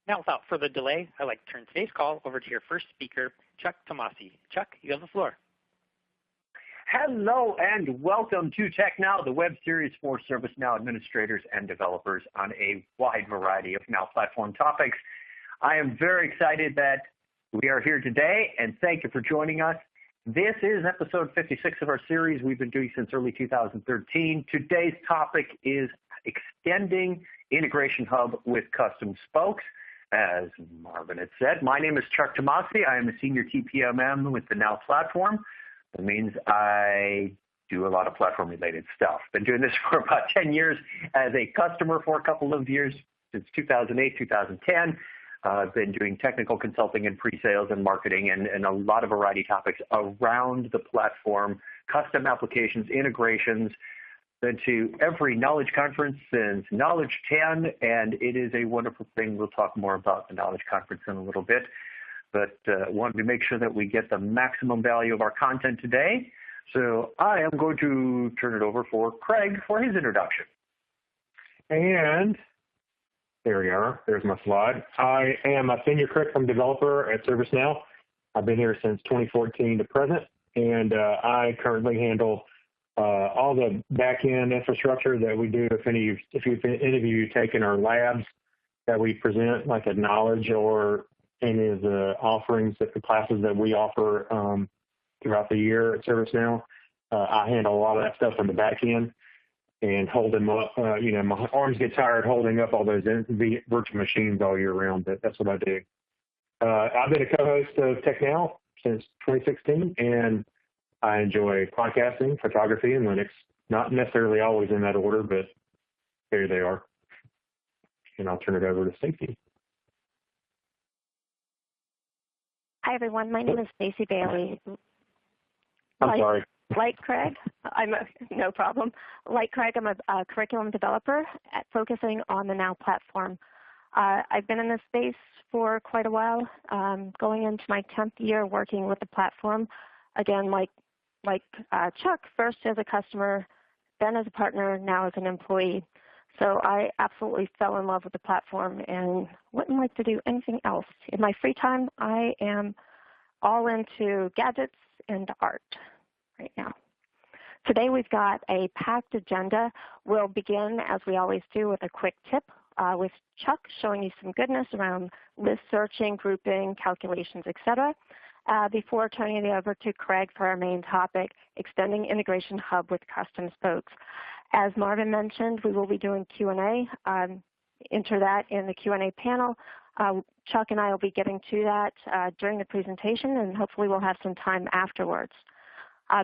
Now, without further delay, I'd like to turn today's call over to your first speaker, Chuck Tomasi. Chuck, you have the floor. Hello and welcome to TechNow, the web series for ServiceNow administrators and developers on a wide variety of Now Platform topics. I am very excited that we are here today, and thank you for joining us. This is episode 56 of our series we've been doing since early 2013. Today's topic is extending IntegrationHub with custom spokes. As Marvin had said, my name is Chuck Tomasi. I am a senior TPMM with the Now Platform. That means I do a lot of platform-related stuff. Been doing this for about 10 years as a customer for a couple of years, since 2008, 2010. I've been doing technical consulting and pre-sales and marketing and a lot of variety topics around the platform, custom applications, integrations. Been to every Knowledge conference since Knowledge 10, and it is a wonderful thing. We'll talk more about the Knowledge conference in a little bit, but wanted to make sure that we get the maximum value of our content today. So I am going to turn it over for Kreg for his introduction. And there we are. There's my slide. I am a senior curriculum developer at ServiceNow. I've been here since 2014 to present, and I currently handle all the back-end infrastructure that we do. If any of you taken our labs that we present, like at Knowledge or any of the offerings, the classes that we offer throughout the year at ServiceNow, I handle a lot of that stuff on the back end and hold them up. My arms get tired holding up all those virtual machines all year round, but that's what I do. I've been a co-host of TechNow since 2016, and I enjoy podcasting, photography, and Linux. Not necessarily always in that order, but here they are. And I'll turn it over to Stacy. Hi, everyone. My name is Stacey Bailey. I'm sorry. Like Kreg, no problem. Like Kreg, I'm a curriculum developer focusing on the Now platform. I've been in this space for quite a while, going into my 10th year working with the platform. Again, like Chuck, first as a customer, then as a partner, now as an employee. So I absolutely fell in love with the platform and wouldn't like to do anything else. In my free time, I am all into gadgets and art right now. Today we've got a packed agenda. We'll begin, as we always do, with a quick tip with Chuck showing you some goodness around list searching, grouping, calculations, etc. Before turning it over to Kreg for our main topic, extending IntegrationHub with custom spokes. As Marvin mentioned, we will be doing Q&A. Enter that in the Q&A panel. Chuck and I will be getting to that during the presentation, and hopefully we'll have some time afterwards.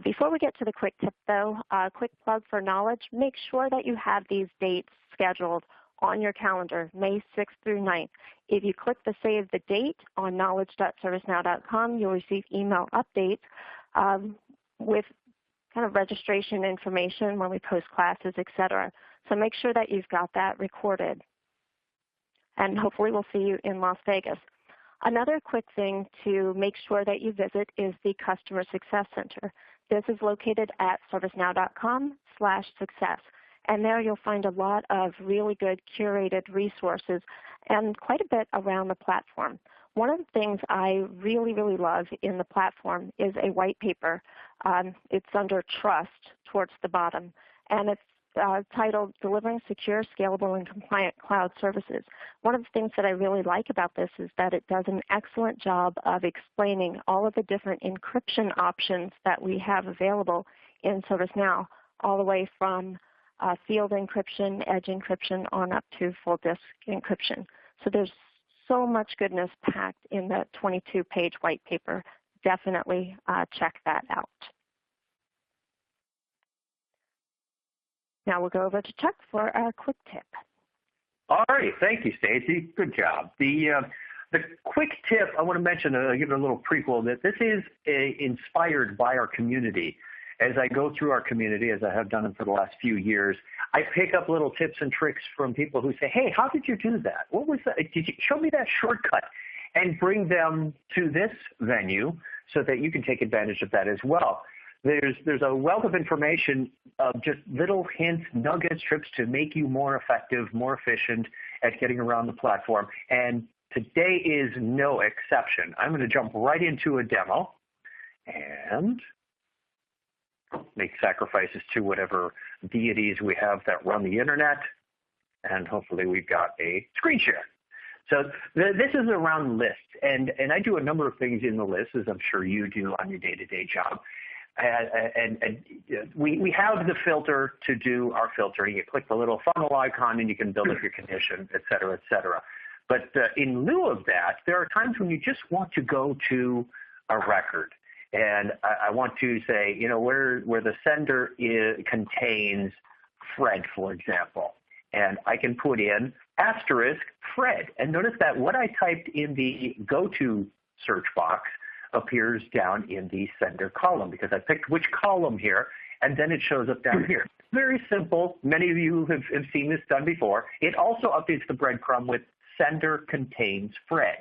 Before we get to the quick tip, though, a quick plug for Knowledge. Make sure that you have these dates scheduled on your calendar, May 6th through 9th. If you click the Save the Date on knowledge.servicenow.com, you'll receive email updates with kind of registration information when we post classes, etc. So make sure that you've got that recorded. And hopefully we'll see you in Las Vegas. Another quick thing to make sure that you visit is the Customer Success Center. This is located at servicenow.com/success. And there you'll find a lot of really good curated resources and quite a bit around the platform. One of the things I really, really love in the platform is a white paper. It's under Trust towards the bottom, and it's titled Delivering Secure, Scalable, and Compliant Cloud Services. One of the things that I really like about this is that it does an excellent job of explaining all of the different encryption options that we have available in ServiceNow, all the way from field encryption, edge encryption, on up to full disk encryption. So there's so much goodness packed in the 22-page white paper. Definitely check that out. Now we'll go over to Chuck for a quick tip. All right, thank you, Stacy. Good job. The quick tip I want to mention, give it a little prequel, that this is inspired by our community. As I go through our community, as I have done for the last few years, I pick up little tips and tricks from people who say, hey, how did you do that? What was that? Did you show me that shortcut? And bring them to this venue so that you can take advantage of that as well. There's a wealth of information of just little hints, nuggets, trips to make you more effective, more efficient at getting around the platform. And today is no exception. I'm going to jump right into a demo and make sacrifices to whatever deities we have that run the internet, and hopefully we've got a screen share. So this is around lists, and I do a number of things in the list, as I'm sure you do on your day-to-day job. And we have the filter to do our filtering. You click the little funnel icon and you can build up your condition, et cetera, et cetera. But in lieu of that, there are times when you just want to go to a record. And I want to say, you know, where the sender contains Fred, for example. And I can put in * Fred. And notice that what I typed in the go-to search box appears down in the sender column because I picked which column here, and then it shows up down here. Very simple. Many of you have seen this done before. It also updates the breadcrumb with sender contains Fred.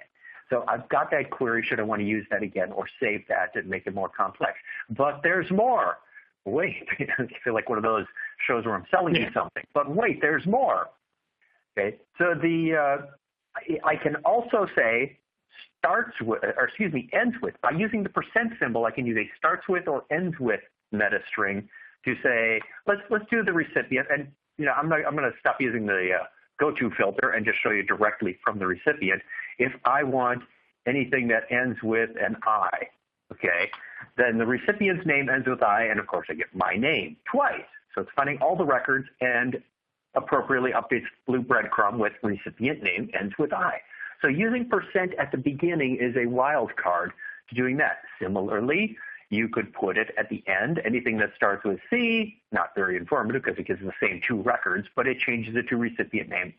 So I've got that query should I want to use that again or save that and make it more complex. But there's more. Wait, I feel like one of those shows where I'm selling you something. But wait, there's more. Okay, so I can also say ends with. By using the % symbol, I can use a starts with or ends with meta string to say, let's do the recipient. And you know, I'm going to stop using the go-to filter and just show you directly from the recipient. If I want anything that ends with an I, okay, then the recipient's name ends with I, and of course I get my name twice. So it's finding all the records and appropriately updates blue breadcrumb with recipient name ends with I. So using % at the beginning is a wild card to doing that. Similarly, you could put it at the end. Anything that starts with C, not very informative because it gives the same 2 records, but it changes it to recipient name.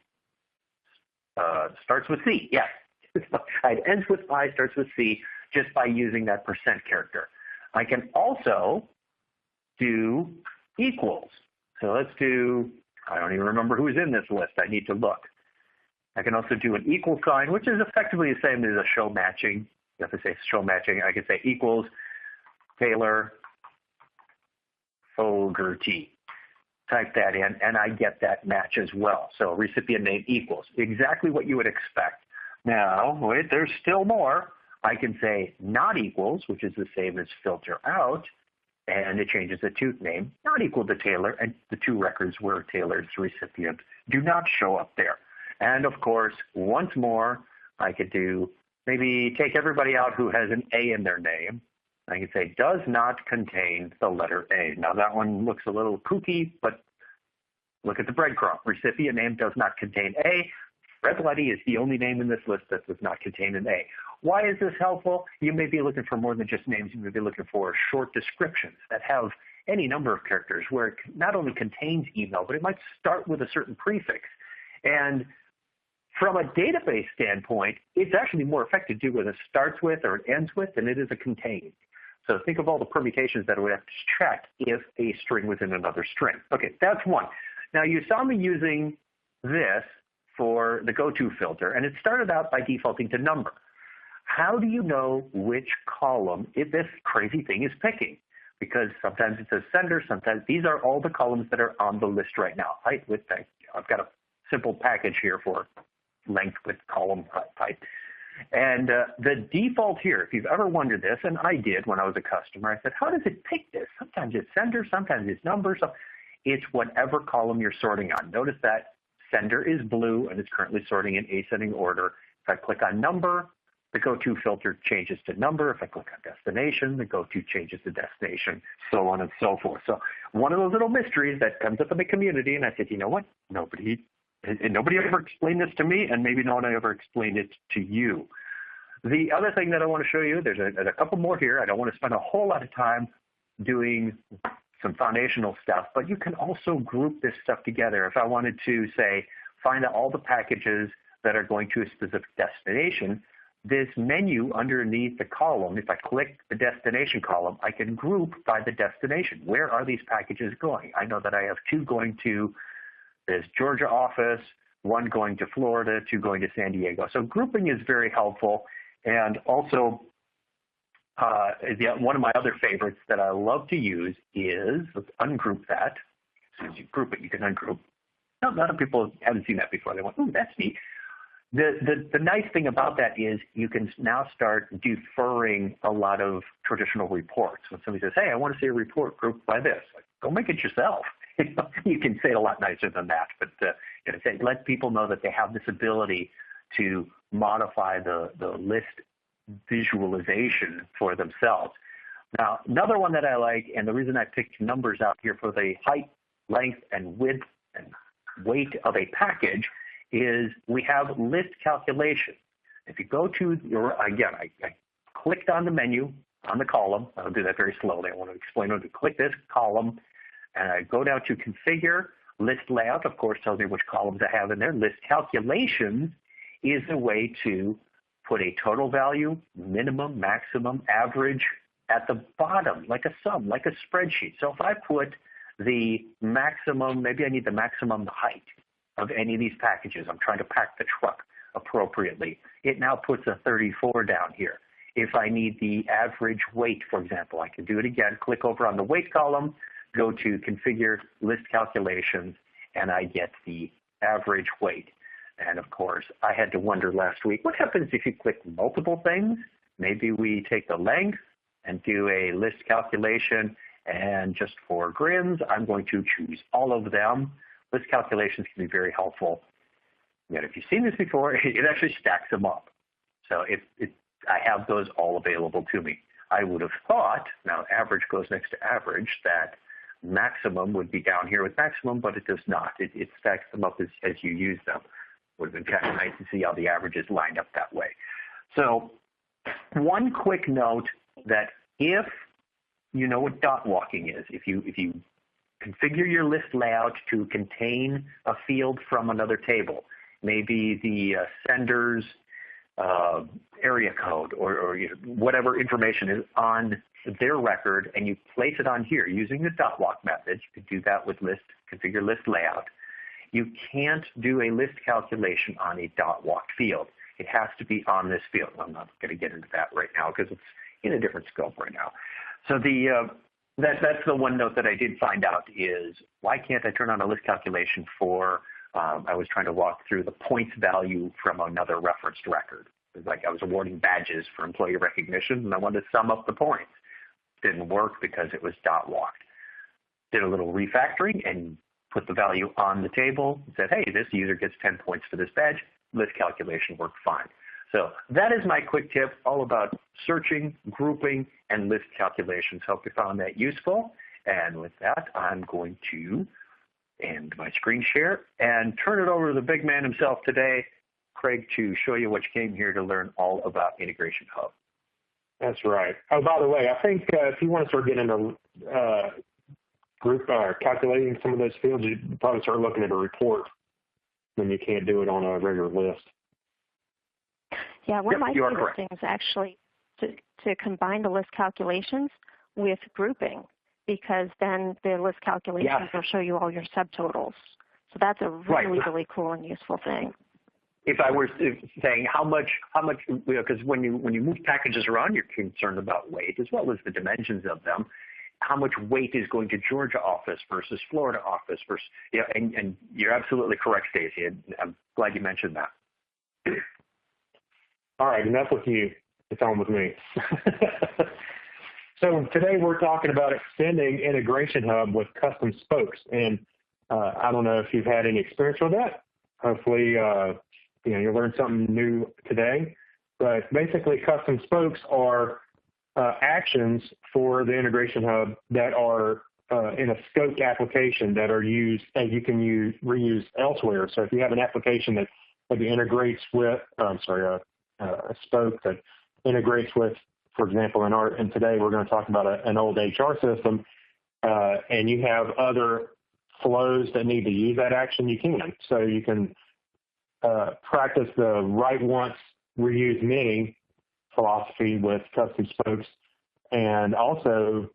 Starts with C, yes. It ends with I, starts with C, just by using that % character. I can also do equals. So let's do, I don't even remember who's in this list. I need to look. I can also do an equal sign, which is effectively the same as a show matching. You have to say show matching. I could say equals Taylor Fogarty. Type that in, and I get that match as well. So recipient name equals exactly what you would expect. Now, wait, there's still more. I can say not equals, which is the same as filter out, and it changes the to name, not equal to Taylor, and the 2 records where Taylor's recipient do not show up there. And of course, once more, I could do maybe take everybody out who has an A in their name. I can say does not contain the letter A. Now that one looks a little kooky, but look at the breadcrumb. Recipient name does not contain A. Fred Letty is the only name in this list that does not contain an A. Why is this helpful? You may be looking for more than just names. You may be looking for short descriptions that have any number of characters where it not only contains email, but it might start with a certain prefix. And from a database standpoint, it's actually more effective to do with a starts with or it ends with than it is a contains. So think of all the permutations that it would have to check if a string was in another string. Okay, that's one. Now you saw me using this for the go-to filter, and it started out by defaulting to number. How do you know which column this crazy thing is picking? Because sometimes it says sender, sometimes these are all the columns that are on the list right now. Height, width, I've got a simple package here for length, width, column, height. And the default here, if you've ever wondered this, and I did when I was a customer, I said, how does it pick this? Sometimes it's sender, sometimes it's number. So it's whatever column you're sorting on. Notice that sender is blue and it's currently sorting in ascending order. If I click on number, the go-to filter changes to number. If I click on destination, the go-to changes to destination, so on and so forth. So one of those little mysteries that comes up in the community, and I said, you know what? Nobody ever explained this to me, and maybe no one ever explained it to you. The other thing that I want to show you, there's a couple more here. I don't want to spend a whole lot of time doing some foundational stuff, but you can also group this stuff together. If I wanted to, say, find out all the packages that are going to a specific destination, this menu underneath the column, if I click the destination column, I can group by the destination. Where are these packages going? I know that I have 2 going to this Georgia office, 1 going to Florida, 2 going to San Diego. So grouping is very helpful. And also, one of my other favorites that I love to use is, let's ungroup that. As soon as you group it, you can ungroup. Now, a lot of people haven't seen that before. They went, ooh, that's neat. The nice thing about that is you can now start deferring a lot of traditional reports. When somebody says, hey, I want to see a report grouped by this, like, go make it yourself. You can say it a lot nicer than that, but let people know that they have this ability to modify the list visualization for themselves. Now, another one that I like, and the reason I picked numbers out here for the height, length, and width and weight of a package is we have list calculation. If you go to your, again, I clicked on the menu on the column. I'll do that very slowly. I want to explain how to click this column, and I go down to configure. List layout, of course, tells me which columns I have in there. List calculations is a way to put a total value, minimum, maximum, average at the bottom, like a sum, like a spreadsheet. So if I put the maximum, maybe I need the maximum height of any of these packages. I'm trying to pack the truck appropriately. It now puts a 34 down here. If I need the average weight, for example, I can do it again, click over on the weight column, go to configure list calculations, and I get the average weight. And of course, I had to wonder last week, what happens if you click multiple things? Maybe we take the length and do a list calculation, and just for grins, I'm going to choose all of them. List calculations can be very helpful. Yet if you've seen this before, it actually stacks them up. So I have those all available to me. I would have thought, now average goes next to average, that maximum would be down here with maximum, but it does not. It stacks them up as you use them. Would have been kind of nice to see how the averages lined up that way. So one quick note that if you know what dot walking is, if you configure your list layout to contain a field from another table, maybe the sender's area code or whatever information is on their record, and you place it on here using the dot walk method. You could do that with configure list layout. You can't do a list calculation on a dot walked field. It has to be on this field. I'm not going to get into that right now because it's in a different scope right now. So that's the one note that I did find out is why can't I turn on a list calculation for, I was trying to walk through the points value from another referenced record. It was like I was awarding badges for employee recognition, and I wanted to sum up the points. Didn't work because it was dot walked. Did a little refactoring and put the value on the table and said, hey, this user gets 10 points for this badge. List calculation worked fine. So that is my quick tip, all about searching, grouping, and list calculations. Hope you found that useful. And with that, I'm going to end my screen share and turn it over to the big man himself today, Kreg, to show you what you came here to learn all about Integration Hub. That's right. Oh, by the way, I think if you want to start getting into group calculating some of those fields, you probably start looking at a report when you can't do it on a regular list. Yeah, one of my favorite things actually to combine the list calculations with grouping, because then the list calculations will show you all your subtotals. So that's a really cool and useful thing. If I were saying how much, because when you move packages around, you're concerned about weight as well as the dimensions of them. How much weight is going to Georgia office versus Florida office versus, and you're absolutely correct, Stacy. I'm glad you mentioned that. All right, enough with you. It's on with me. So today we're talking about extending IntegrationHub with custom spokes, and I don't know if you've had any experience with that. Hopefully, you learned something new today. But basically, custom spokes are actions for the IntegrationHub that are in a scoped application that are used and you can reuse elsewhere. So if you have an application that maybe integrates with, a spoke that integrates with, for example, and today we're going to talk about an old HR system, and you have other flows that need to use that action, you can. So you can practice the write once, reuse many philosophy with custom spokes, and also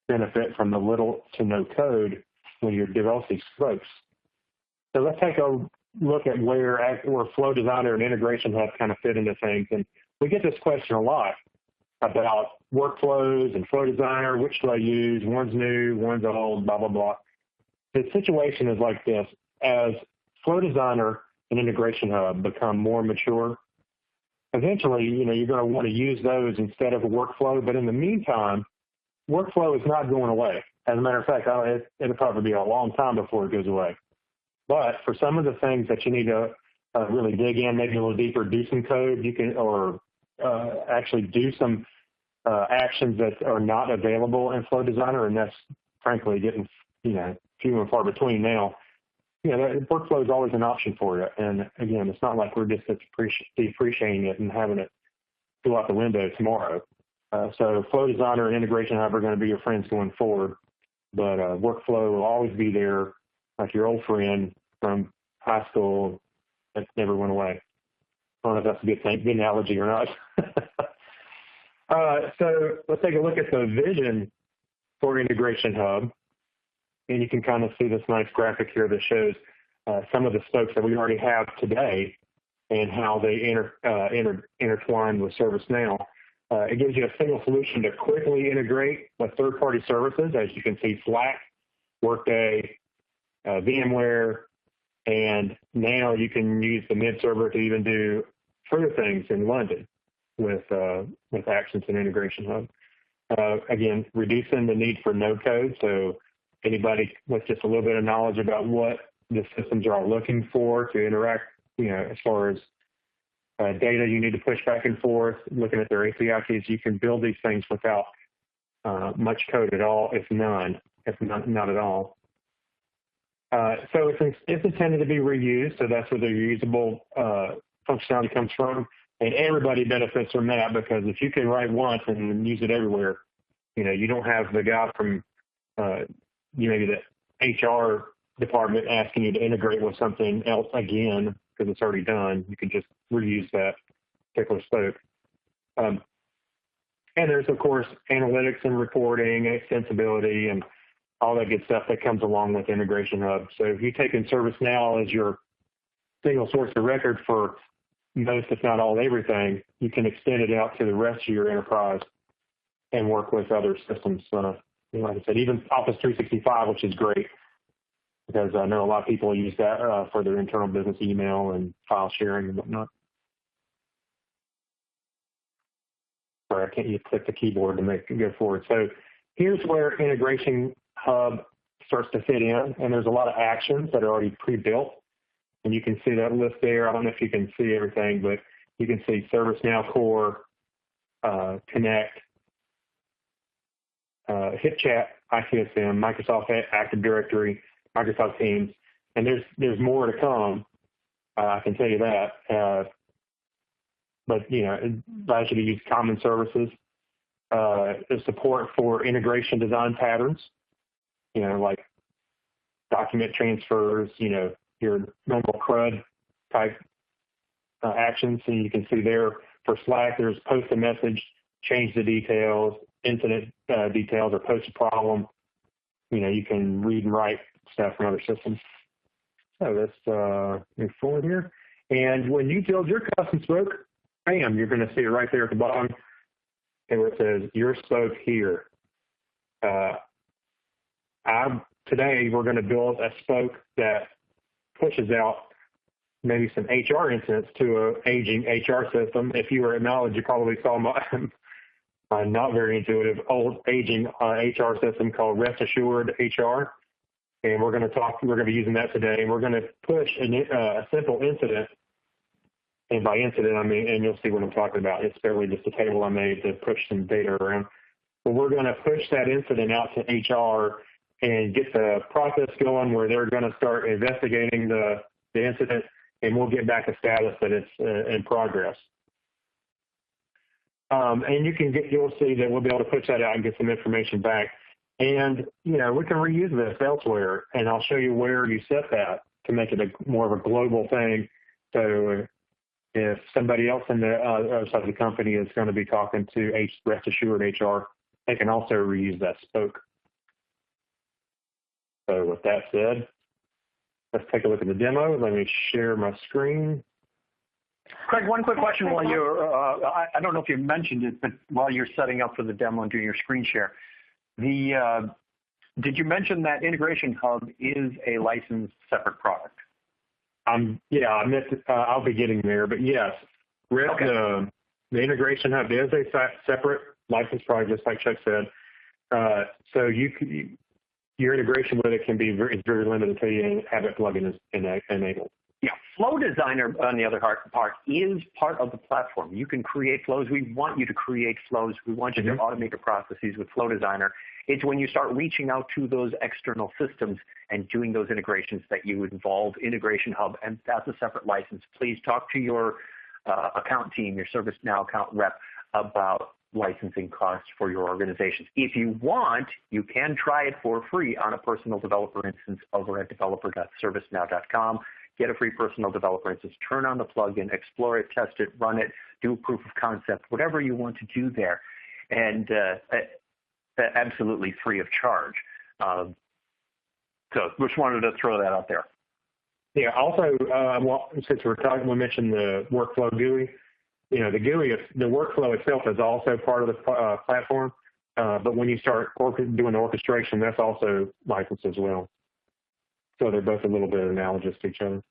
benefit from the little to no code when you're developing spokes. So let's take a look at where Flow Designer and IntegrationHub kind of fit into things. And we get this question a lot about workflows and Flow Designer, which do I use? One's new, one's old, blah, blah, blah. The situation is like this. As Flow Designer and Integration Hub become more mature, eventually, you're going to want to use those instead of a workflow. But in the meantime, workflow is not going away. As a matter of fact, it'll probably be a long time before it goes away. But for some of the things that you need to really dig in, maybe a little deeper, do some code, you can, or actually do some actions that are not available in Flow Designer, and that's frankly getting few and far between now. The workflow is always an option for you. And again, it's not like we're just depreciating it and having it go out the window tomorrow. So Flow Designer and IntegrationHub are going to be your friends going forward, but workflow will always be there, like your old friend from high school that never went away. I don't know if that's a good thing, good analogy or not. So let's take a look at the vision for IntegrationHub. And you can kind of see this nice graphic here that shows some of the spokes that we already have today and how they intertwine with ServiceNow. It gives you a single solution to quickly integrate with third-party services, as you can see, Slack, Workday, VMware, and now you can use the mid-server to even do further things in London with Actions and IntegrationHub. Again, reducing the need for no-code, so anybody with just a little bit of knowledge about what the systems are looking for to interact, as far as data you need to push back and forth, looking at their API keys, you can build these things without much code at all, if not at all. So it's intended to be reused, so that's where the reusable functionality comes from, and everybody benefits from that, because if you can write once and use it everywhere, you don't have the guy from maybe the HR department asking you to integrate with something else again because it's already done. You can just reuse that particular spoke. And there's, of course, analytics and reporting, extensibility, and all that good stuff that comes along with IntegrationHub. So if you take in ServiceNow as your single source of record for most, if not all, everything, you can extend it out to the rest of your enterprise and work with other systems. Like I said, even Office 365, which is great, because I know a lot of people use that for their internal business email and file sharing and whatnot. Sorry, I can't click the keyboard to make it go forward. So here's where IntegrationHub starts to fit in, and there's a lot of actions that are already pre-built, and you can see that list there. I don't know if you can see everything, but you can see ServiceNow Core, Connect, HipChat, ITSM, Microsoft Active Directory, Microsoft Teams, and there's more to come. I can tell you that. But it allows you to use common services. There's support for integration design patterns. Like document transfers. Your normal CRUD type actions. And you can see there for Slack, there's post a message, change the details, incident details, or post a problem. You can read and write stuff from other systems. So let's move forward here. And when you build your custom spoke, bam, you're going to see it right there at the bottom, and where it says your spoke here. Today we're going to build a spoke that pushes out maybe some HR incidents to an aging HR system. If you were at Knowledge, you probably saw my not very intuitive old aging HR system called Rest Assured HR, and we're going to be using that today, and we're going to push a simple incident. And by incident, I mean, and you'll see what I'm talking about. It's barely just a table I made to push some data around. But we're going to push that incident out to HR and get the process going where they're going to start investigating the incident, and we'll get back a status that it's in progress. And you'll see that we'll be able to push that out and get some information back. And, we can reuse this elsewhere, and I'll show you where you set that to make it more of a global thing. So if somebody else in the other side of the company is going to be talking to Rest Assured HR, they can also reuse that spoke. So with that said, let's take a look at the demo. Let me share my screen. Craig, one quick question while you're, I don't know if you mentioned it, but while you're setting up for the demo and doing your screen share, did you mention that IntegrationHub is a licensed separate product? I meant to, I'll be getting there, but yes, Okay. the Integration Hub is a separate license product, just like Chuck said. So your integration with it is very limited until you have it plugin enabled. Yeah, Flow Designer, on the other part, is part of the platform. You can create flows. We want you to create flows. We want you to automate the processes with Flow Designer. It's when you start reaching out to those external systems and doing those integrations that you involve IntegrationHub, and that's a separate license. Please talk to your account team, your ServiceNow account rep, about licensing costs for your organizations. If you want, you can try it for free on a personal developer instance over at developer.servicenow.com. Get a free personal developer instance, turn on the plugin, explore it, test it, run it, do proof of concept, whatever you want to do there, and absolutely free of charge. So just wanted to throw that out there. Yeah. Also, since we mentioned the workflow GUI. The GUI, the workflow itself is also part of the platform. But when you start doing the orchestration, that's also licensed as well. So they're both a little bit analogous to each other.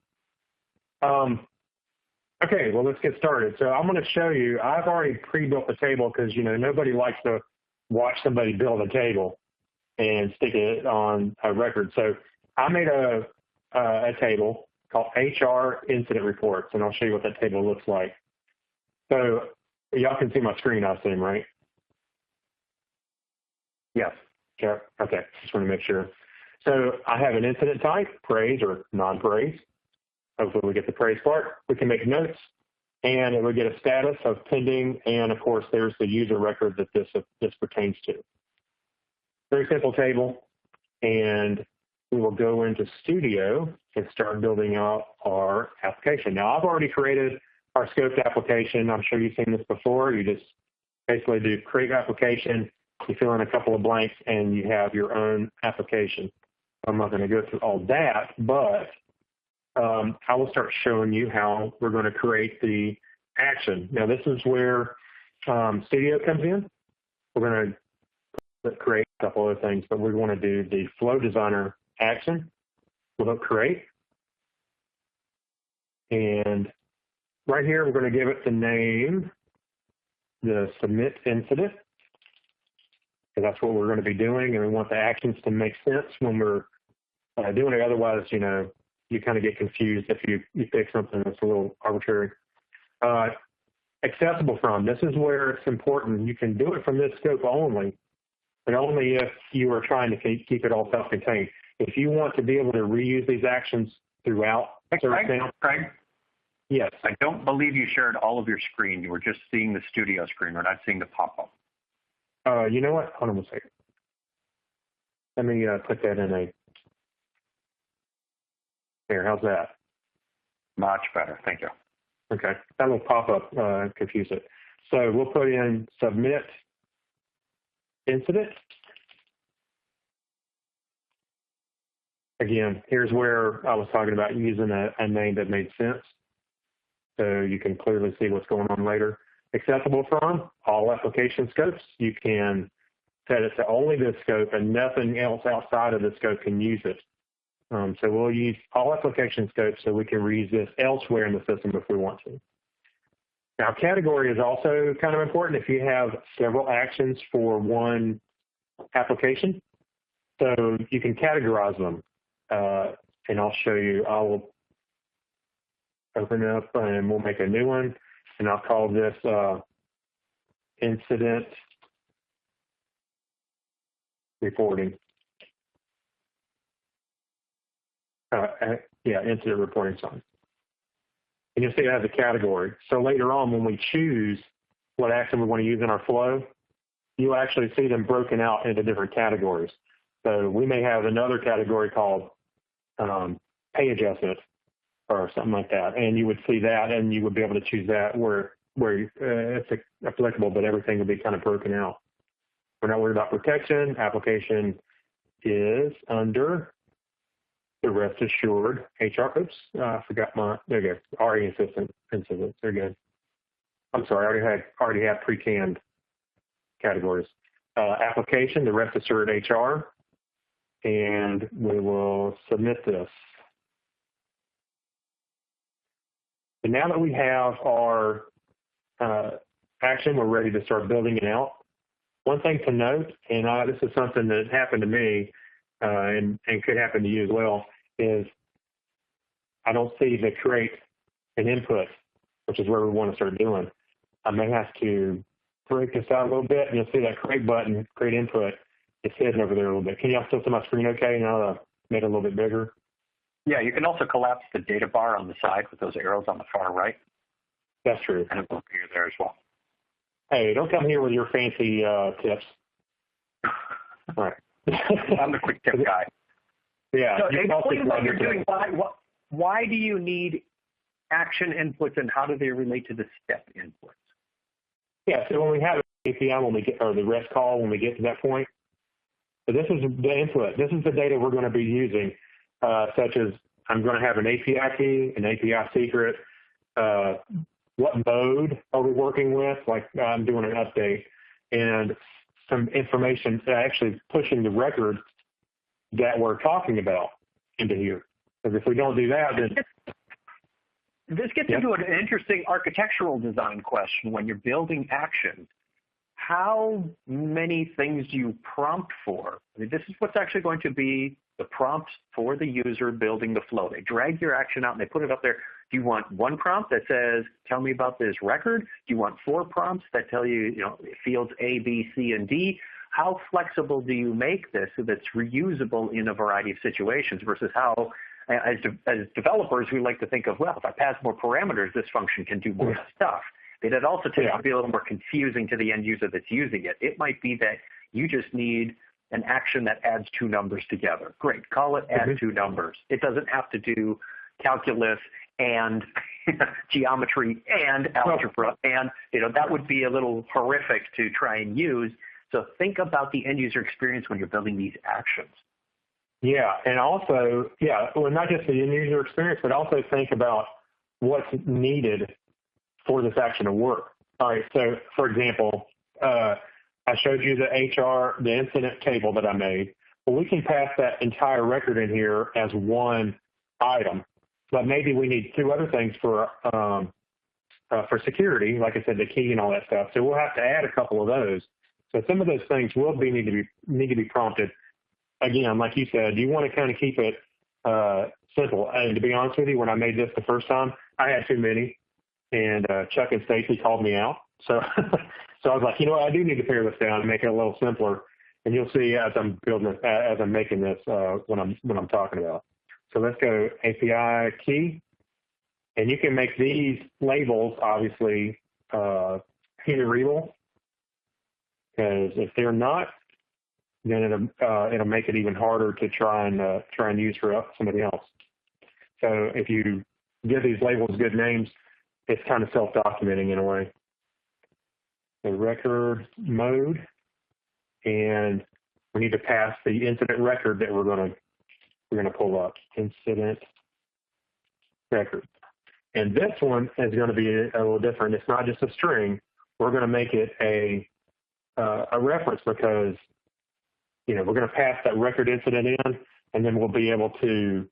Okay, well, let's get started. So I'm going to show you, I've already pre-built the table because, nobody likes to watch somebody build a table and stick it on a record. So I made a table called HR Incident Reports, and I'll show you what that table looks like. So y'all can see my screen, I assume, right? Yes. Sure. Okay, just want to make sure. So I have an incident type, praise or non-praise. Hopefully we get the praise part. We can make notes, and it would get a status of pending, and of course there's the user record that this pertains to. Very simple table, and we will go into Studio and start building out our application. Now I've already created our scoped application. I'm sure you've seen this before. You just basically do create application, you fill in a couple of blanks, and you have your own application. I'm not going to go through all that, but I will start showing you how we're going to create the action. Now, this is where Studio comes in. We're going to create a couple of things, but we want to do the Flow Designer action. We'll hit create. And right here, we're going to give it the name, the submit incident, because that's what we're going to be doing, and we want the actions to make sense when we're doing it. Otherwise, you kind of get confused if you pick something that's a little arbitrary. Accessible from, this is where it's important. You can do it from this scope only, but only if you are trying to keep it all self-contained. If you want to be able to reuse these actions throughout ServiceNow. Kreg? Yes. I don't believe you shared all of your screen. You were just seeing the Studio screen. We're not seeing the pop-up. You know what? Hold on a second. Let me put that in a... Here, how's that? Much better. Thank you. Okay. That will pop up, confuse it. So we'll put in submit incident. Again, here's where I was talking about using a name that made sense, so you can clearly see what's going on later. Accessible from, all application scopes. You can set it to only this scope and nothing else outside of the scope can use it. So we'll use all application scopes so we can reuse this elsewhere in the system if we want to. Now, category is also kind of important if you have several actions for one application. So you can categorize them. And I'll show you. I will open it up and we'll make a new one. And I'll call this incident reporting. Incident reporting sign. And you'll see it has a category. So later on, when we choose what action we want to use in our flow, you'll actually see them broken out into different categories. So we may have another category called pay adjustment or something like that, and you would see that, and you would be able to choose that where it's applicable, but everything will be kind of broken out. We're not worried about protection. Application is under the rest assured HR. Oops, I forgot there you go. RE assistant incidents. They're good. I'm sorry, I already had pre-canned categories. Application, the rest assured HR, and we will submit this. And now that we have our action, we're ready to start building it out. One thing to note, and this is something that happened to me and could happen to you as well, is I don't see the create an input, which is where we want to start doing. I may have to break this out a little bit, and you'll see that create button, create input, it's hidden over there a little bit. Can y'all still see my screen okay? Now that I've made it a little bit bigger. Yeah, you can also collapse the data bar on the side with those arrows on the far right. That's true. And it will appear there as well. Hey, don't come here with your fancy tips. All right. I'm the quick tip guy. Yeah. So explain what you're doing. Why do you need action inputs, and how do they relate to the step inputs? Yeah, so when we have an API, when we get, or the REST call, when we get to that point, so this is the input. This is the data we're going to be using, such as I'm going to have an API key, an API secret, what mode are we working with, like I'm doing an update, and some information actually pushing the record that we're talking about into here. Because if we don't do that, then... This gets into an interesting architectural design question. When you're building actions, how many things do you prompt for? I mean, this is what's actually going to be the prompt for the user building the flow. They drag your action out and they put it up there. Do you want one prompt that says, tell me about this record? Do you want 4 prompts that tell you, fields A, B, C, and D? How flexible do you make this so that it's reusable in a variety of situations versus how, as developers, we like to think of, well, if I pass more parameters, this function can do more stuff. But it also tends to be a little more confusing to the end user that's using it. It might be that you just need an action that adds 2 numbers together. Great, call it add 2 numbers. It doesn't have to do calculus and geometry and algebra, and that would be a little horrific to try and use. So think about the end user experience when you're building these actions. Yeah, and also, well, not just the end user experience, but also think about what's needed for this action to work. All right, so for example, I showed you the incident table that I made. Well, we can pass that entire record in here as one item, but maybe we need 2 other things for security, like I said, the key and all that stuff. So we'll have to add a couple of those. So some of those things will need to be prompted. Again, like you said, you want to kind of keep it simple. And to be honest with you, when I made this the first time, I had too many, and Chuck and Stacy called me out. So, so I was like, I do need to pare this down and make it a little simpler. And you'll see as I'm building this, as I'm making this, what I'm talking about. So let's go API key, and you can make these labels obviously human readable, because if they're not, then it'll make it even harder to try and use for somebody else. So if you give these labels good names, it's kind of self-documenting in a way. The record mode, and we need to pass the incident record that we're going to pull up. Incident record, and this one is going to be a little different. It's not just a string. We're going to make it a reference, because we're going to pass that record incident in, and then we'll be able to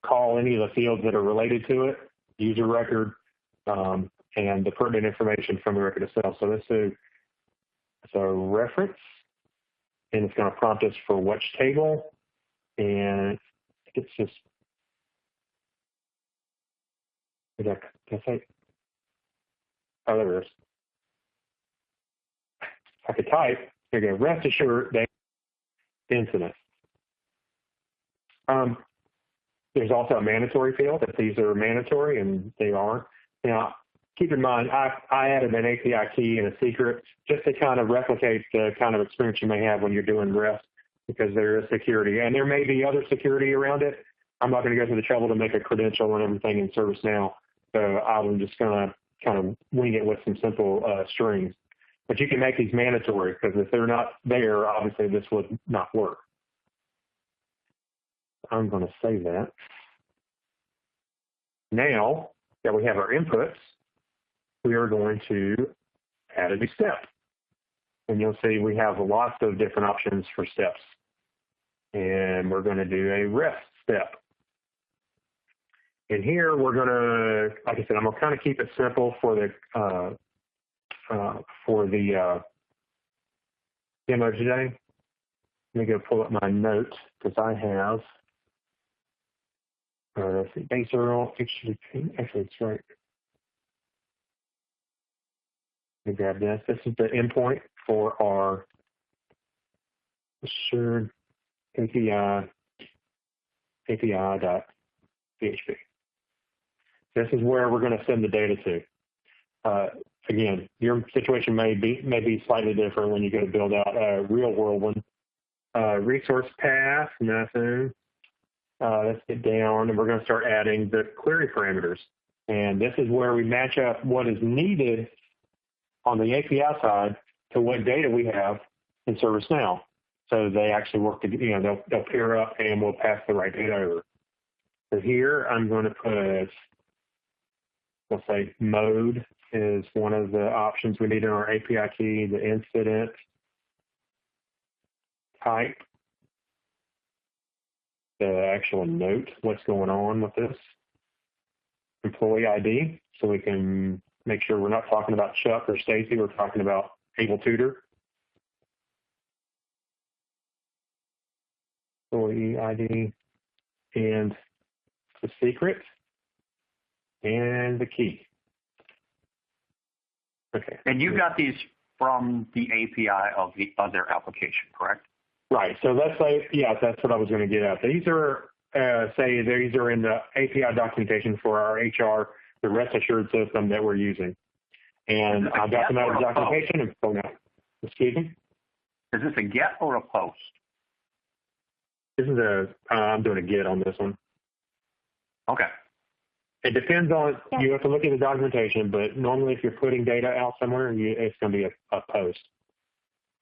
call any of the fields that are related to it, user record, and the pertinent information from the record itself. So let's do a reference, and it's going to prompt us for which table, and it's just, did I say? Oh, there it is. I could type, you're going to rest assured that incident. There's also a mandatory field, if these are mandatory, and they are. Now, keep in mind, I added an API key and a secret just to kind of replicate the kind of experience you may have when you're doing REST, because there is security. And there may be other security around it. I'm not going to go through the trouble to make a credential and everything in ServiceNow, so I'm just going to kind of wing it with some simple strings. But you can make these mandatory, because if they're not there, obviously this would not work. I'm going to save that. Now that we have our inputs, we are going to add a new step. And you'll see we have lots of different options for steps. And we're going to do a REST step. And here we're going to, like I said, I'm going to kind of keep it simple for the demo today. Let me go pull up my notes because I have, let's see, base URL, HTTP, actually it's right. Let me grab this. This is the endpoint for our assured API, API.php. This is where we're going to send the data to. Again, your situation may be slightly different when you go to build out a real world one. Resource path, nothing. Let's get down, and we're going to start adding the query parameters. And this is where we match up what is needed on the API side to what data we have in ServiceNow. So they actually work together, they'll pair up and we'll pass the right data over. So here I'm going to put, let's say mode is one of the options we need in our API key, the incident type, the actual note, what's going on with this, employee ID, so we can make sure we're not talking about Chuck or Stacy, we're talking about Able Tutor. Employee ID and the secret and the key. Okay. And you got these from the API of the other application, correct? Right. So let's say, yeah, that's what I was going to get at. These are, say, these are in the API documentation for our HR, the rest assured system that we're using. And I've got them out of the documentation and pulled out. Excuse me? Is this a get or a post? This is I'm doing a get on this one. Okay. It depends on, you have to look at the documentation, but normally if you're putting data out somewhere, it's going to be a post.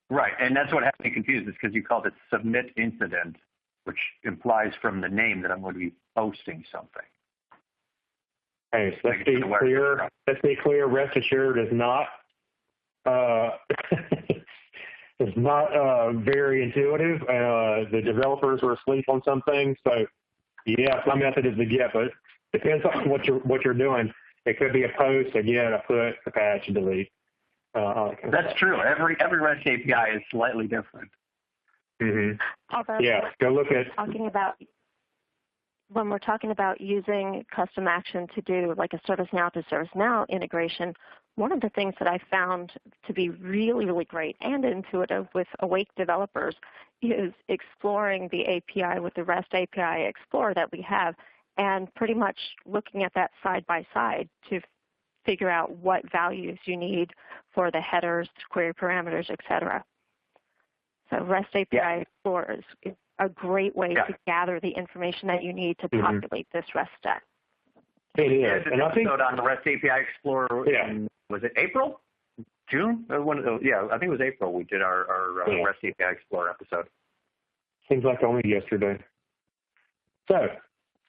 Right, and that's what has me confused, is because you called it submit incident, which implies from the name that I'm going to be posting something. Hey, so let's be clear, rest assured is not, it's not very intuitive. The developers were asleep on some things, so yeah, my method is the get, but depends on what you're doing. It could be a post, a get, a put, a patch, a delete. That's true. Every REST API is slightly different. Mm-hmm. Although yeah, go look at. When we're talking about using custom action to do like a ServiceNow to ServiceNow integration, one of the things that I found to be really, really great and intuitive with awake developers is exploring the API with the REST API Explorer that we have and pretty much looking at that side by side to figure out what values you need for the headers, query parameters, etc. So REST API Explorer is a great way to gather the information that you need to populate this REST stack. It is. And I think on the REST API Explorer, was it April? June? I think it was April we did our REST API Explorer episode. Seems like only yesterday. So,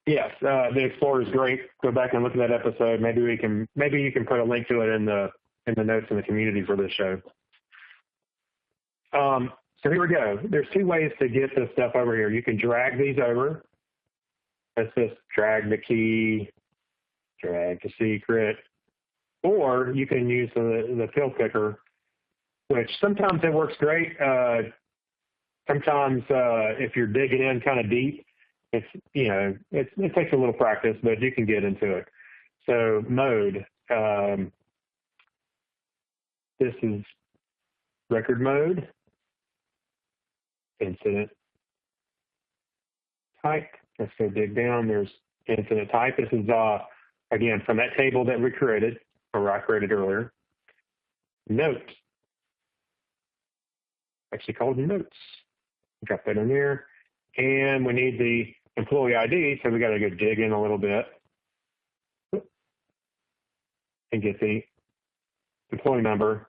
yes, the Explorer is great. Go back and look at that episode. Maybe you can put a link to it in the notes in the community for this show. So here we go. There's two ways to get this stuff over here. You can drag these over. Let's just drag the key, drag the secret, or you can use the pill picker, which sometimes it works great. Sometimes if you're digging in kind of deep, it takes a little practice, but you can get into it. So mode, this is record mode, incident type. Let's go dig down. There's incident type. This is, again, from that table that we created, or I created earlier. Note. Actually called notes. Drop that in there. And we need the employee ID, so we got to go dig in a little bit and get the employee number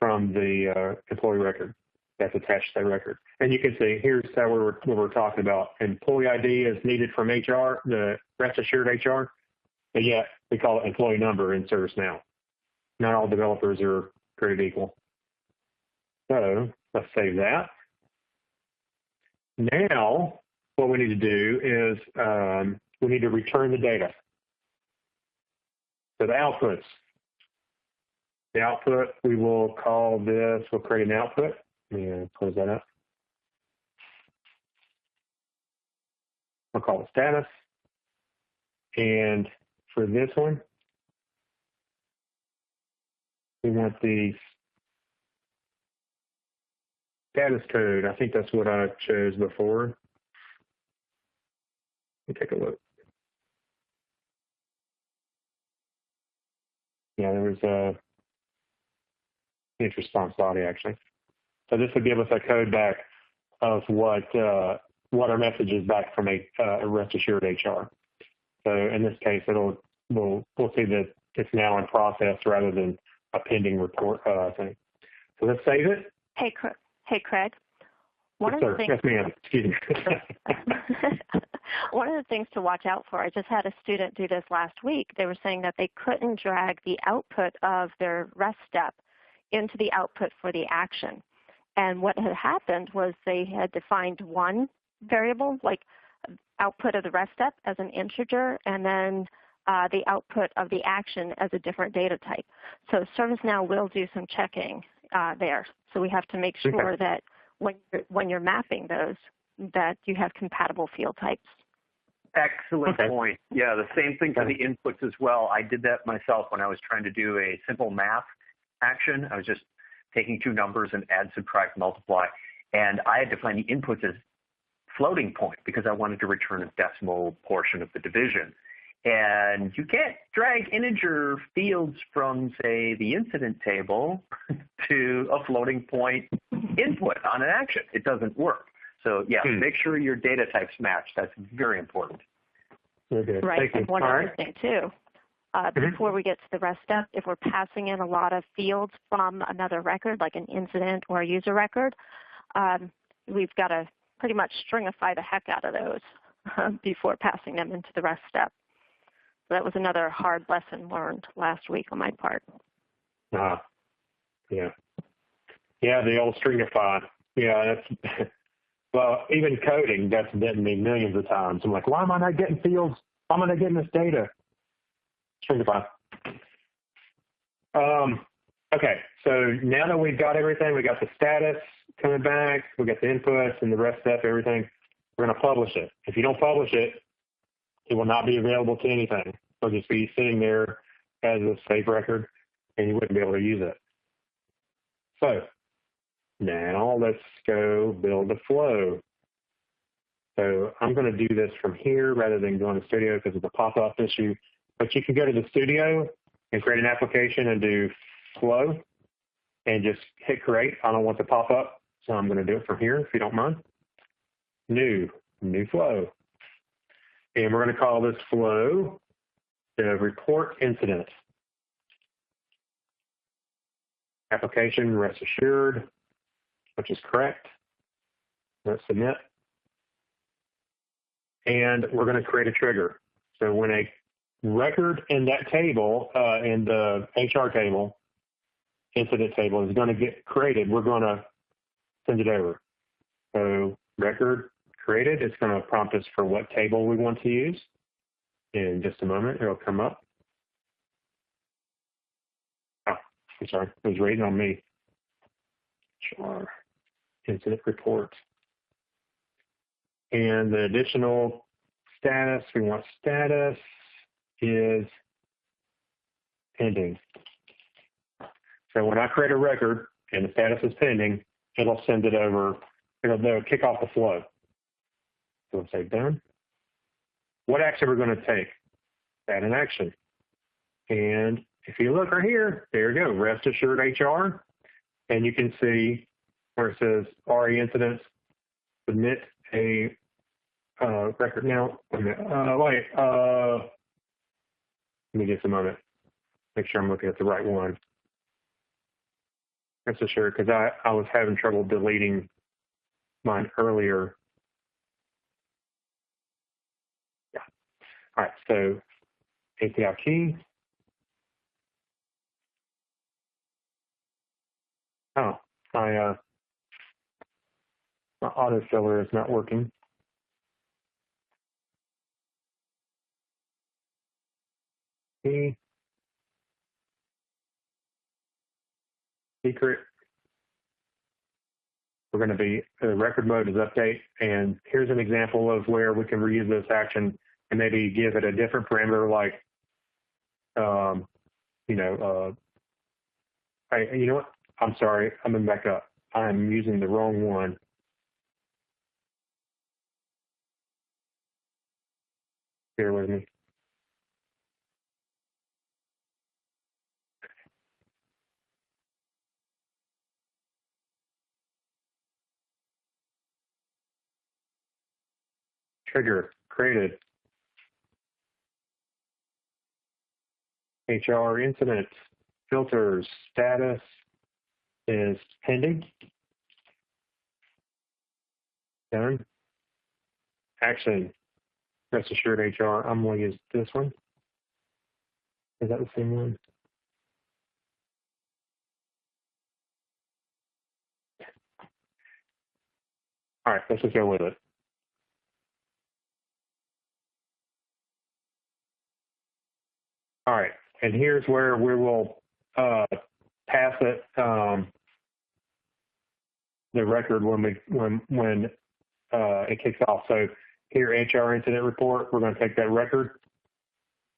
from the employee record that's attached to that record. And you can see here's how we're talking about. Employee ID is needed from HR, the rest assured HR, and yet we call it employee number in ServiceNow. Not all developers are created equal. So let's save that. Now, what we need to do is we need to return the data. So the outputs. The output, we will call this, we'll create an output. Let me close that up. We'll call it status. And for this one, we want the status code. I think that's what I chose before. Let me take a look. Yeah, there was a response body actually. So this will give us a code back of what our message is back from a rest assured HR. So in this case, we'll see that it's now in process rather than a pending report thing. So let's save it. Hey, Kreg. One of the things. Yes, ma'am. Excuse me. One of the things to watch out for, I just had a student do this last week. They were saying that they couldn't drag the output of their rest step into the output for the action. And what had happened was they had defined one variable, like output of the rest step as an integer, and then the output of the action as a different data type. So ServiceNow will do some checking there. So we have to make sure that when you're mapping those, that you have compatible field types. Excellent point. Yeah, the same thing for the inputs as well. I did that myself when I was trying to do a simple math action. I was just taking two numbers and add, subtract, multiply. And I had to find the inputs as floating point because I wanted to return a decimal portion of the division. And you can't drag integer fields from, say, the incident table to a floating point input on an action. It doesn't work. So, yeah, make sure your data types match. That's very important. Okay. Right. And one other thing, too. Before we get to the rest step, if we're passing in a lot of fields from another record, like an incident or a user record, we've got to pretty much stringify the heck out of those before passing them into the rest step. So that was another hard lesson learned last week on my part. Yeah. Yeah, the old stringify. Yeah, that's, well, even coding, that's bitten me millions of times. I'm like, why am I not getting fields? Why am I not getting this data? Stringify. Okay, so now that we've got everything, we got the status coming back, we got the inputs and the rest stuff, everything, we're going to publish it. If you don't publish it, it will not be available to anything. It'll just be sitting there as a safe record, and you wouldn't be able to use it. So now let's go build a flow. So I'm going to do this from here rather than going to Studio because of the pop-up issue. But you can go to the Studio and create an application and do flow and just hit create. I don't want the pop-up, so I'm going to do it from here if you don't mind. New flow. And we're going to call this flow the report incident. Application rest assured, which is correct. Let's submit. And we're going to create a trigger. So when a record in that table, in the HR table, incident table, is going to get created, we're going to send it over. So record created, it's going to prompt us for what table we want to use. In just a moment, it'll come up. Oh, I'm sorry, it was waiting on me. HR incident report. And the additional status, we want status is pending. So when I create a record and the status is pending, it'll send it over, it'll kick off the flow. So we'll say done. What action we're going to take? Add an action. And if you look right here, there you go, rest assured HR. And you can see where it says RE incidents, submit a record now. Let me just a moment. Make sure I'm looking at the right one. Rest assured, because I was having trouble deleting mine earlier. Yeah. All right, so API key. Oh, my autofiller is not working. key, secret. We're going to be, the record mode is update, and here's an example of where we can reuse this action and maybe give it a different parameter like, you know what? I'm sorry, I'm going to back up. I'm using the wrong one. Bear with me. Trigger created. HR incident filters status is pending. Done. Action. Rest assured HR. I'm going to use this one. Is that the same one? All right, let's just go with it. All right, and here's where we will pass it the record when it kicks off. So here, HR incident report. We're going to take that record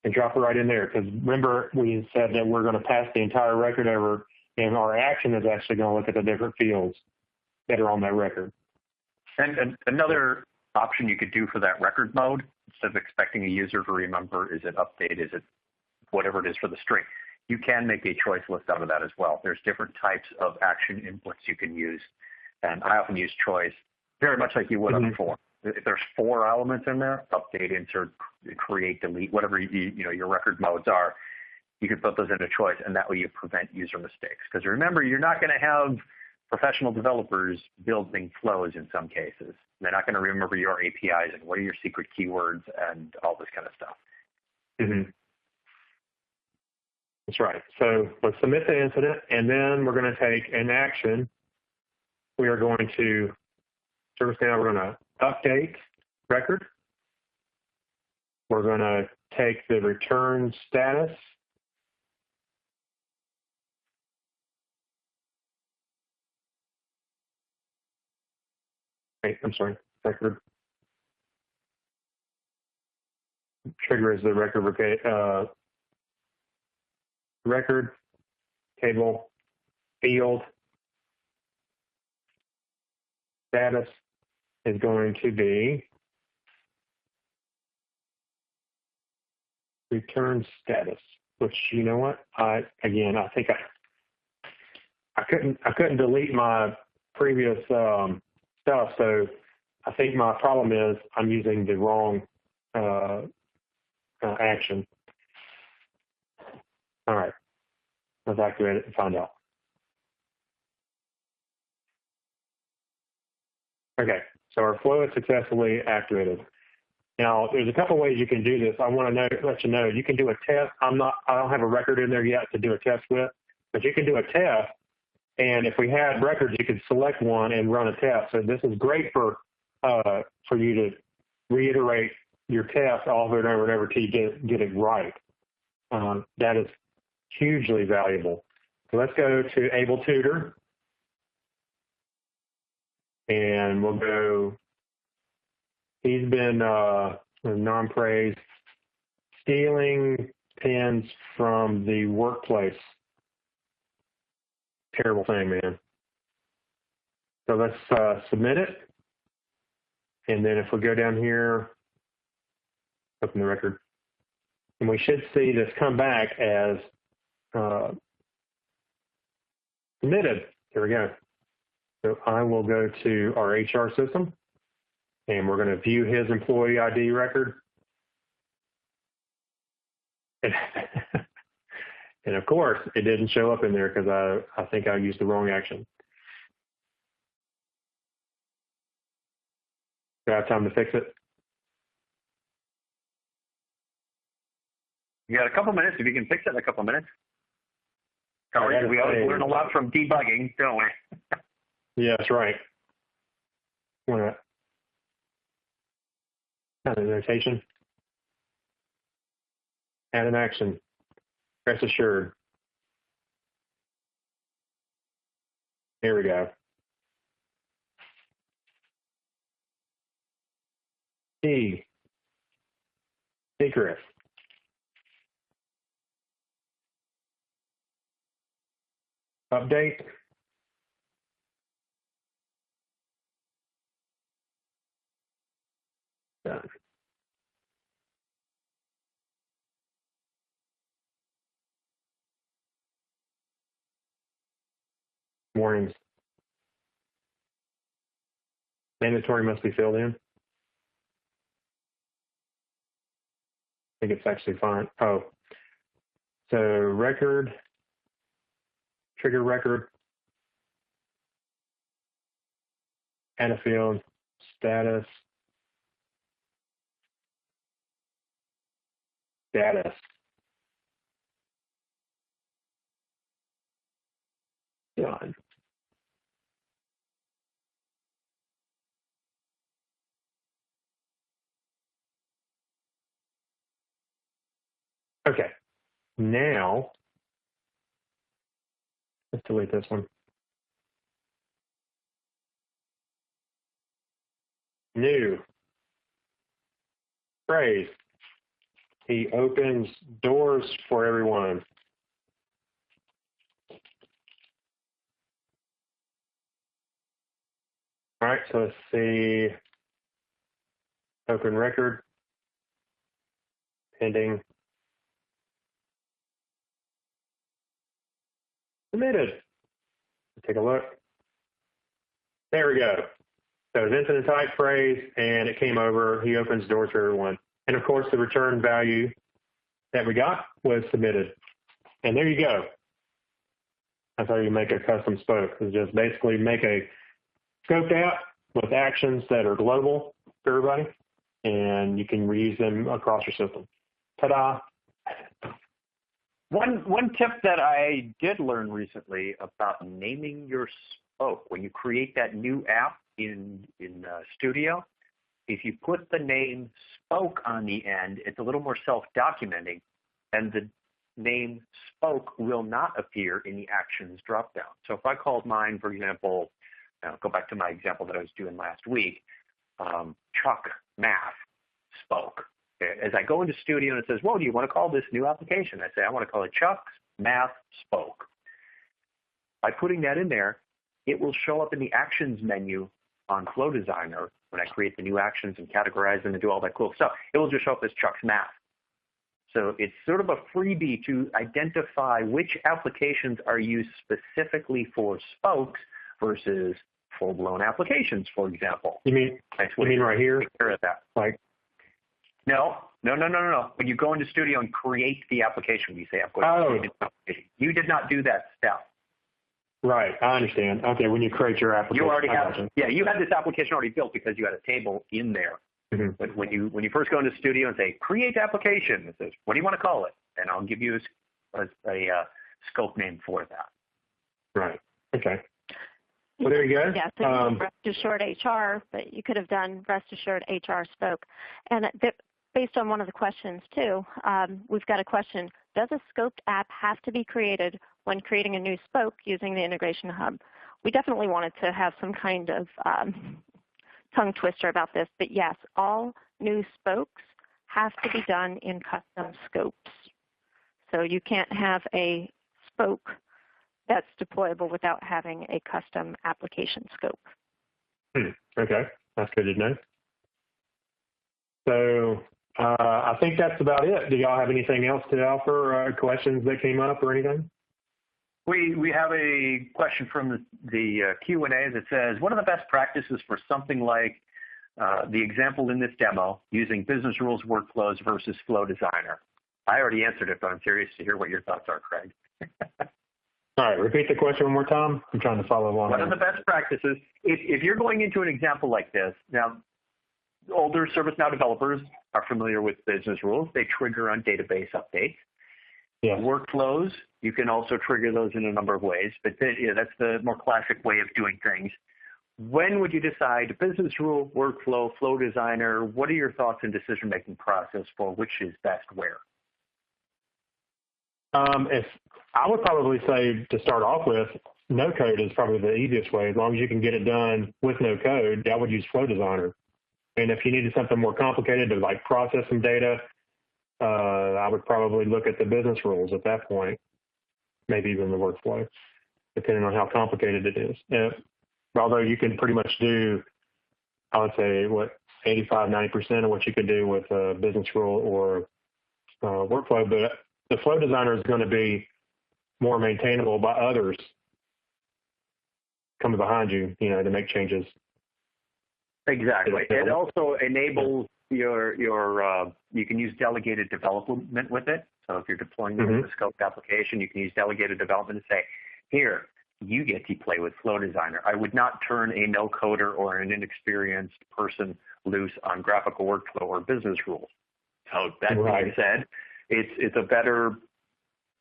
and drop it right in there. Because remember, we said that we're going to pass the entire record over, and our action is actually going to look at the different fields that are on that record. And another option you could do for that record mode, instead of expecting a user to remember, is it update, is it whatever it is for the string, you can make a choice list out of that as well. There's different types of action inputs you can use, and I often use choice very much like you would on the form. If there's 4 elements in there, update, insert, create, delete, whatever your record modes are, you can put those into choice, and that way you prevent user mistakes. Because remember, you're not going to have professional developers building flows in some cases. They're not going to remember your APIs and what are your secret keywords and all this kind of stuff. Mm-hmm. That's right. So let's submit the incident, and then we're going to take an action. We are going to, ServiceNow, we're going to update record. We're going to take the return status. I'm sorry, record. Trigger is the record, table, field, status is going to be return status, which, you know what, I think I couldn't delete my previous stuff, so I think my problem is I'm using the wrong action. All right, let's activate it and find out. Okay, so our flow is successfully activated. Now, there's a couple ways you can do this. I want to let you know, you can do a test. I don't have a record in there yet to do a test with, but you can do a test. And if we had records, you could select one and run a test. So this is great for you to reiterate your test over and over and over till you get it right. That is hugely valuable. So let's go to Able Tutor. And we'll go, he's been non-praised, stealing pins from the workplace. Terrible thing, man. So let's submit it. And then if we go down here, open the record, and we should see this come back as submitted. Here we go. So I will go to our HR system, and we're going to view his employee ID record. And of course, it didn't show up in there because I think I used the wrong action. Do I have time to fix it? You got a couple minutes. If you can fix it in a couple minutes. We always learn a lot from debugging, don't we? Yeah, that's right. Add a notation. Add an action. Rest assured. Here we go. E. Secret. Update. Done. Warnings. Mandatory must be filled in. I think it's actually fine. Oh, so record, trigger record, add a field, status, status. Done. Okay, now let's delete this one. New phrase. He opens doors for everyone. All right, so let's see. Open record. Pending. Submitted. Take a look. There we go. So it's infinite type phrase, and it came over. He opens doors for everyone. And of course, the return value that we got was submitted. And there you go. That's how you make a custom spoke. It's just basically make a scoped app with actions that are global for everybody, and you can reuse them across your system. Ta-da! One tip that I did learn recently about naming your spoke, when you create that new app in Studio, if you put the name spoke on the end, it's a little more self-documenting, and the name spoke will not appear in the actions dropdown. So if I called mine, for example, go back to my example that I was doing last week, Chuck Math Spoke. As I go into Studio and it says, well, do you want to call this new application? I say, I want to call it Chuck's Math Spoke. By putting that in there, it will show up in the Actions menu on Flow Designer when I create the new actions and categorize them and do all that cool stuff. It will just show up as Chuck's Math. So it's sort of a freebie to identify which applications are used specifically for spokes versus full-blown applications, for example. You mean right here? Take care of that. Like, No. When you go into Studio and create the application, you say, I'm going to create an application. You did not do that step. Right, I understand. Okay, when you create your application. You already have, you had this application already built because you had a table in there. Mm-hmm. But when you first go into Studio and say, create application, it says, what do you want to call it? And I'll give you a scope name for that. Right, okay. Well, there you go. Yeah, so Rest Assured HR, but you could have done Rest Assured HR Spoke. And based on one of the questions, too, we've got a question. Does a scoped app have to be created when creating a new spoke using the Integration Hub? We definitely wanted to have some kind of tongue twister about this, but yes, all new spokes have to be done in custom scopes. So you can't have a spoke that's deployable without having a custom application scope. Okay, that's good to know. So I think that's about it. Do y'all have anything else to offer, questions that came up or anything? We have a question from the Q&A that says, what are the best practices for something like the example in this demo using business rules workflows versus Flow Designer? I already answered it, but I'm curious to hear what your thoughts are, Craig. All right, repeat the question one more time. I'm trying to follow along. What are the best practices? If you're going into an example like this, now, older ServiceNow developers are familiar with business rules. They trigger on database updates. Yeah. Workflows, you can also trigger those in a number of ways, but that's the more classic way of doing things. When would you decide business rule, workflow, Flow Designer? What are your thoughts and decision-making process for which is best where? If I would probably say to start off with, no code is probably the easiest way. As long as you can get it done with no code, I would use Flow Designer. And if you needed something more complicated to like process some data, I would probably look at the business rules at that point, maybe even the workflow, depending on how complicated it is. Although you can pretty much do, I would say, 85–90% of what you could do with a business rule or workflow, but the Flow Designer is going to be more maintainable by others coming behind you, to make changes. Exactly. It also enables you can use delegated development with it. So if you're deploying it with a scoped application, you can use delegated development and say, here, you get to play with Flow Designer. I would not turn a no-coder or an inexperienced person loose on graphical workflow or business rules. So that being said, it's a better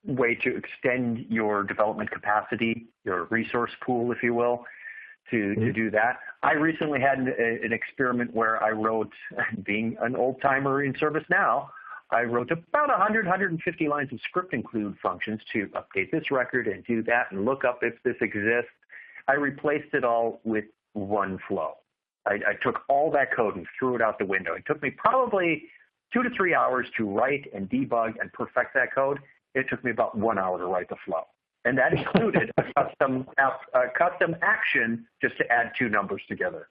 way to extend your development capacity, your resource pool, if you will, to do that. I recently had an experiment where I wrote, being an old-timer in ServiceNow, I wrote about 150 lines of script include functions to update this record and do that and look up if this exists. I replaced it all with one flow. I took all that code and threw it out the window. It took me probably 2 to 3 hours to write and debug and perfect that code. It took me about 1 hour to write the flow. And that included a custom action just to add 2 numbers together.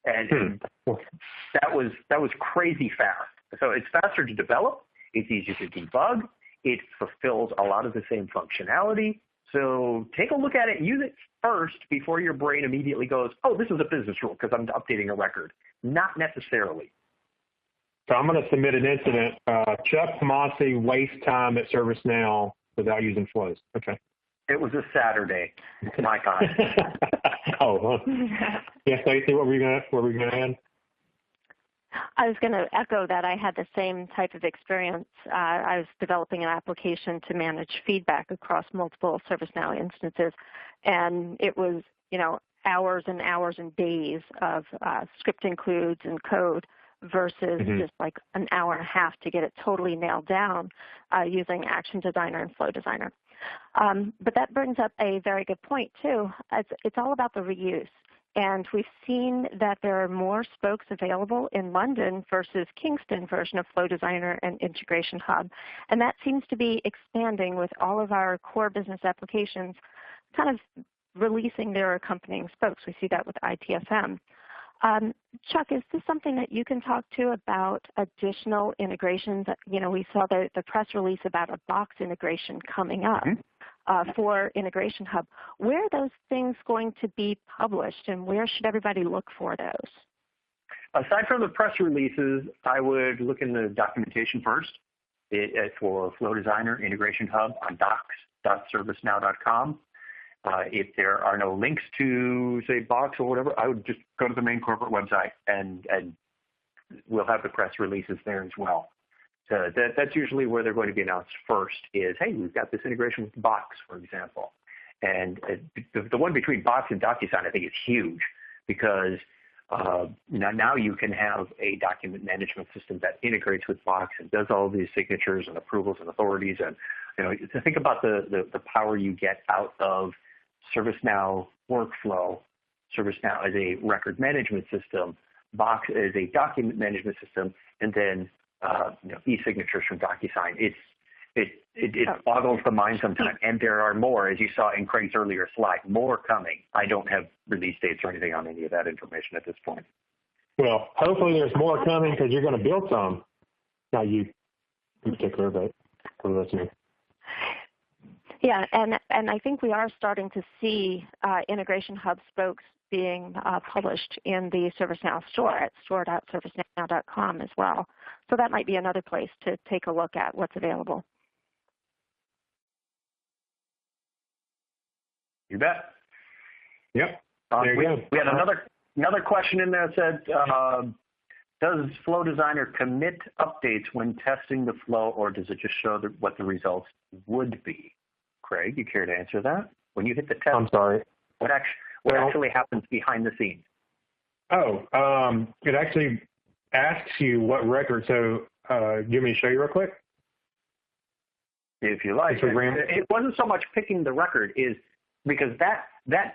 And that was crazy fast. So it's faster to develop, it's easier to debug, it fulfills a lot of the same functionality. So take a look at it, use it first before your brain immediately goes, oh, this is a business rule because I'm updating a record. Not necessarily. So I'm going to submit an incident. Chuck Tomasi waste time at ServiceNow without using flows. Okay. It was a Saturday. My God. Yeah, Stacy, what were you going to add? I was going to echo that. I had the same type of experience. I was developing an application to manage feedback across multiple ServiceNow instances, and it was, hours and hours and days of script includes and code versus just like an hour and a half to get it totally nailed down using Action Designer and Flow Designer. But that brings up a very good point, too. It's all about the reuse. And we've seen that there are more spokes available in London versus Kingston version of Flow Designer and IntegrationHub. And that seems to be expanding with all of our core business applications kind of releasing their accompanying spokes. We see that with ITSM. Chuck, is this something that you can talk to about additional integrations? We saw the press release about a box integration coming up for IntegrationHub. Where are those things going to be published, and where should everybody look for those? Aside from the press releases, I would look in the documentation first for Flow Designer, IntegrationHub on docs.servicenow.com. If there are no links to, say, Box or whatever, I would just go to the main corporate website, and we'll have the press releases there as well. So that's usually where they're going to be announced first is, hey, we've got this integration with Box, for example. And the one between Box and DocuSign, I think, is huge because now you can have a document management system that integrates with Box and does all these signatures and approvals and authorities. And to think about the power you get out of ServiceNow workflow, ServiceNow as a record management system, Box as a document management system, and then e-signatures from DocuSign. It boggles the mind sometimes, and there are more, as you saw in Craig's earlier slide, more coming. I don't have release dates or anything on any of that information at this point. Well, hopefully there's more coming because you're going to build some. Not you in particular, but for the listener. Yeah, and I think we are starting to see IntegrationHub Spokes being published in the ServiceNow store at store.servicenow.com as well. So that might be another place to take a look at what's available. You bet. Yep. There you go. We had another question in there that said, does Flow Designer commit updates when testing the flow, or does it just show what the results would be? Craig, you care to answer that? When you hit the test, I'm sorry. What actually happens behind the scenes? It actually asks you what record. So, give me to show you real quick. if you like. It wasn't so much picking the record, is because that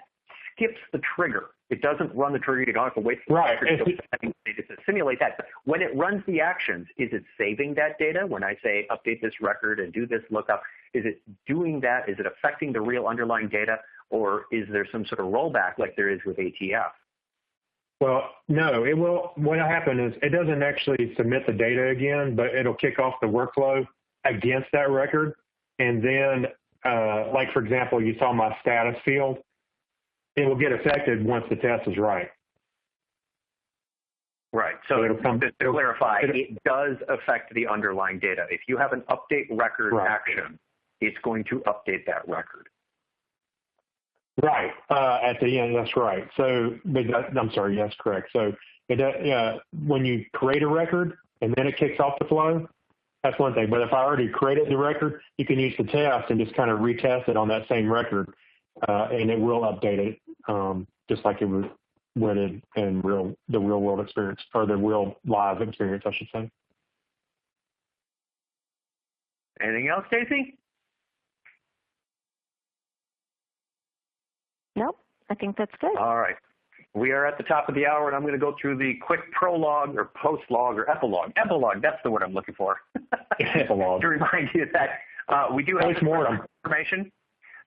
skips the trigger. It doesn't run the trigger. You don't have to wait for the record to simulate that. When it runs the actions, is it saving that data? When I say update this record and do this lookup, is it doing that? Is it affecting the real underlying data, or is there some sort of rollback like there is with ATF? Well, no, it will. What will happen is it doesn't actually submit the data again, but it'll kick off the workflow against that record. And then, like, for example, you saw my status field. It will get affected once the test is right. Right. So to clarify, it does affect the underlying data. If you have an update record action, it's going to update that record. Right. At the end, that's right. So, I'm sorry, that's correct. So when you create a record and then it kicks off the flow, that's one thing. But if I already created the record, you can use the test and just kind of retest it on that same record, and it will update it just like it would in the real world experience, or the real live experience, I should say. Anything else, Stacy? Nope, I think that's good. All right. We are at the top of the hour, and I'm going to go through the quick prologue or post-log or epilogue. Epilogue, that's the word I'm looking for. Epilogue. To remind you that we do have some information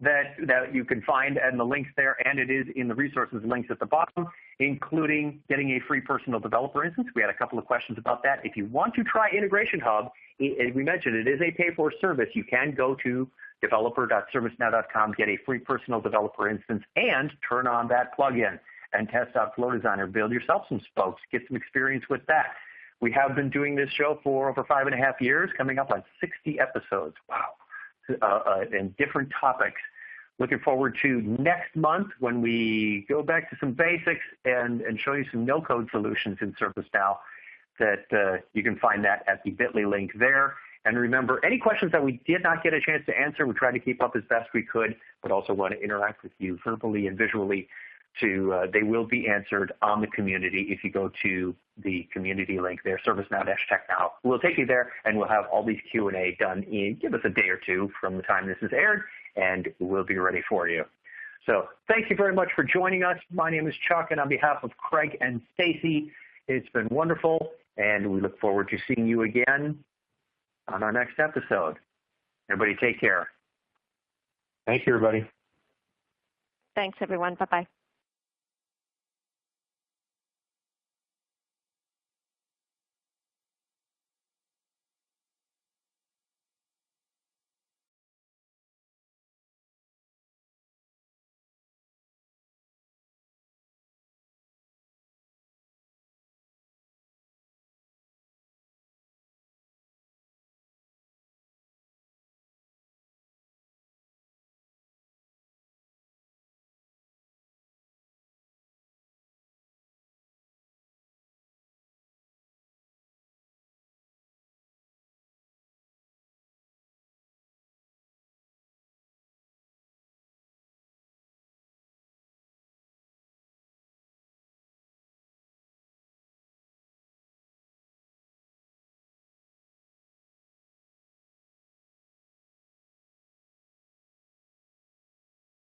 that you can find in the links there, and it is in the resources links at the bottom, including getting a free personal developer instance. We had a couple of questions about that. If you want to try IntegrationHub, as we mentioned, it is a pay-for service. You can go to developer.servicenow.com, get a free personal developer instance, and turn on that plugin and test out Flow Designer. Build yourself some spokes. Get some experience with that. We have been doing this show for over 5.5 years, coming up on 60 episodes. Wow. And different topics. Looking forward to next month when we go back to some basics and show you some no-code solutions in ServiceNow. That you can find that at the bit.ly link there. And remember, any questions that we did not get a chance to answer, we tried to keep up as best we could, but also want to interact with you verbally and visually. They will be answered on the community if you go to the community link there, ServiceNow-TechNow. We'll take you there, and we'll have all these Q&A done in, give us a day or two from the time this is aired, and we'll be ready for you. So thank you very much for joining us. My name is Chuck, and on behalf of Kreg and Stacy, it's been wonderful, and we look forward to seeing you again on our next episode. Everybody take care. Thank you, everybody. Thanks, everyone. Bye-bye.